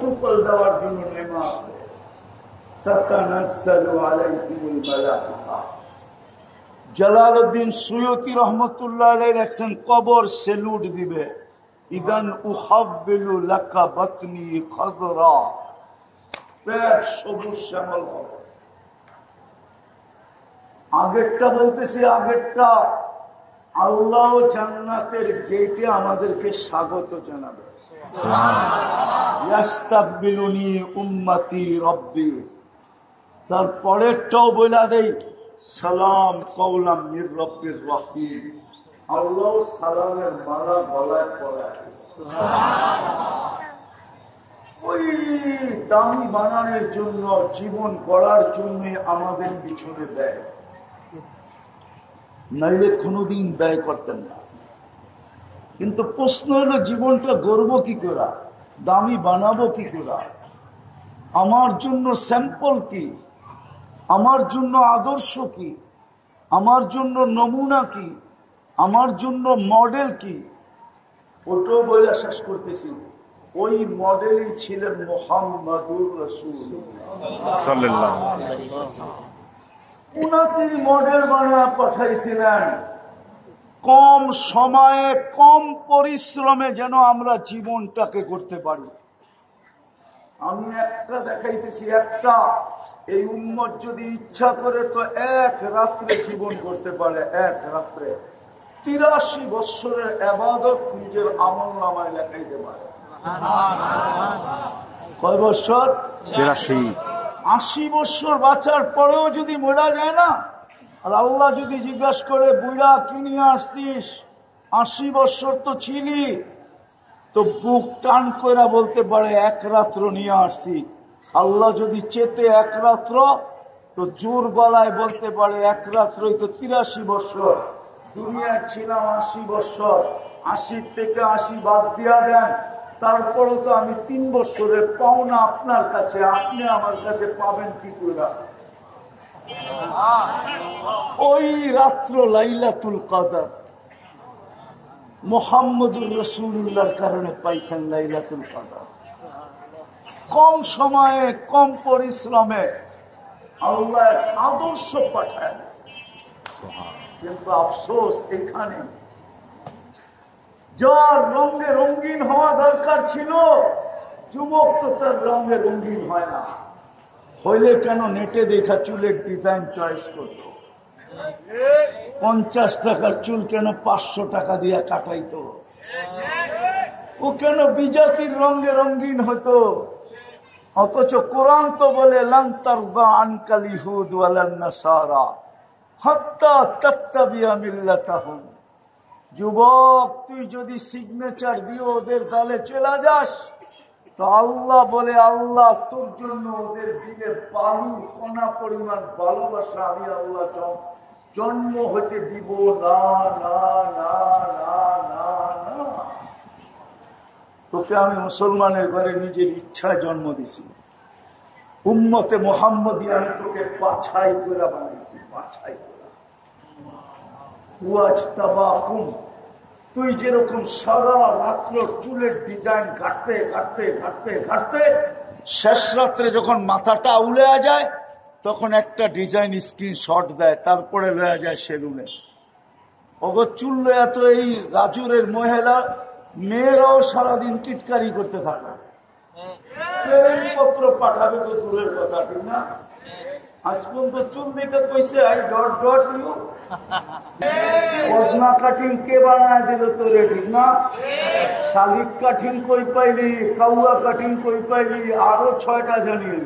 Protocol দেওয়ার জন্য নেমে আসবে। তাতানাজ্জালু আলাইহিমুল মালাইকা। জালালউদ্দিন সুয়ুতী রহমতুল্লাহ আলাইহি লেখেন কবর সেলুট দিবে, ইদান উহাব্বিলু লাকা বাতনি খাযরা, পেট সবুজ শ্যামল হবে। আগেরটা বলতেছি, আগেরটা আল্লাহ জান্নাতের গেটে আমাদেরকে স্বাগত জানাবে। ইয়াস্তাকবিলুনি উম্মতি রব্বি। তারপরেরটাও বলে দেই, সালাম কওলাম মির রব্বির রহিম। আল্লাহ সালামের মালা গলায় পরায়। ওই দামি বানানোর জন্য, জীবন গড়ার জন্য আমাদের পিছনে দেয়, নাইলে কোনোদিন ব্যয় করতেন না। কিন্তু প্রশ্ন হলো, জীবনটা গড়ব কি করে, দামি বানাবো কি করে? আমার জন্য স্যাম্পল কি, আমার জন্য আদর্শ কি, আমার জন্য নমুনা কি, আমার জন্য মডেল কি? ওটাও বলে শেষ করতেছি। ওই মডেলই ছিলেন মুহাম্মাদুর রাসূলুল্লাহ সাল্লাল্লাহু আলাইহি ওয়াসাল্লাম। উনাকে মডেল বানায় পাঠাইছিলেন, কম সময়ে কম পরিশ্রমে যেন আমরা জীবনটাকে করতে পারি। আমি একটা দেখাইতেছি, একটা এই উম্মত যদি ইচ্ছা করে তো এক রাত্রে জীবন করতে পারে। এক রাত্রে ৮৩ বছরের ইবাদত নিজের আমলনামায় লেখাইতে পারে। কয় বছর? ৮৩। ৮০ বছর বাঁচার পরেও যদি মরা যায় না, আর আল্লাহ যদি জিজ্ঞাসা করে, বুড়া কি নিয়ে আসছিস, ৮০ বছর তো ছিলি, তো বুক টান করে বলতে পারে এক রাত্র নিয়ে আসছি। আল্লাহ যদি চেতে এক রাত্র, তো জোর গলায় বলতে পারে এক রাত্রই তো ৮৩ বছর। দুনিয়ায় ছিলাম ৮০ বছর, ৮০ থেকে ৮০ বাদ দিয়া দেন, তারপরও তো আমি ৩ বছরের পাওনা আপনার কাছে, আপনি আমার কাছে পাবেন কি করে? ওই রাত্র লাইলাতুল কদর মুহাম্মদুর রাসূলুল্লাহর কারণে পাইছেন লাইলাতুল কদর। কম সময়ে কম পরিশ্রমে আল্লাহ আদর্শ পাঠায়। কিন্তু আফসোস এখানে, যার রঙে রঙিন হওয়া দরকার ছিল, যুবক তো তার রঙে রঙিন হয় না। হইলে কেন নেটে দেখা চুলের ডিজাইন চয়েস করত? ৫০ টাকার চুল কেন ৫০০ টাকা দিয়ে কাটাইতো? ও কেন বিজাতির রঙে রঙিন হতো? অথচ কোরআন তো বলে, লান তারদা আনকাল ইহুদ ওয়ালান নাসারা হাত্তা তাত্তাবিয়া মিল্লাতাহুম। যুবক, তুই যদি সিগনেচার দিয়ে ওদের দলে চলে যাস, তো আল্লাহ বলে, আল্লাহ তোর জন্য ওদের দিলে বালু কণা পরিমাণ ভালোবাসা আমি আল্লাহ জন্ম হতে দিব না, না, না, না, না, না। তোকে আমি মুসলমানের ঘরে নিজের ইচ্ছায় জন্ম দিছি, উম্মতে মুহাম্মদী আমি তোকে বাছাই করে বানাইছি, বাছাই করে। তুই যেরকম সারা রাত্র চুলের ডিজাইন ঘাটতে ঘাটতে ঘাটতে ঘাটতে শেষ রাত্রে যখন মাথাটা উলে যায়, তখন একটা ডিজাইন স্ক্রিনশট দেয়, তারপরে লয়া যায় সেলুনে। অগর চুল লয়া তো এই রাজুরের মহিলা মেয়েরাও সারাদিন টিটকারি করতে থাকে, পত্র পাঠাবে তো দূরের কথা, ঠিক না? আজ পর্যন্ত চুল দেখে কইছে I dot dot you. Padma কাঠিং কে বানায় দিল তোরে, ঠিক না? শালিক কাঠিং কই পাইলি, কাউয়া কাঠিং কই পাইলি, আরো ৬টা জানিয়ে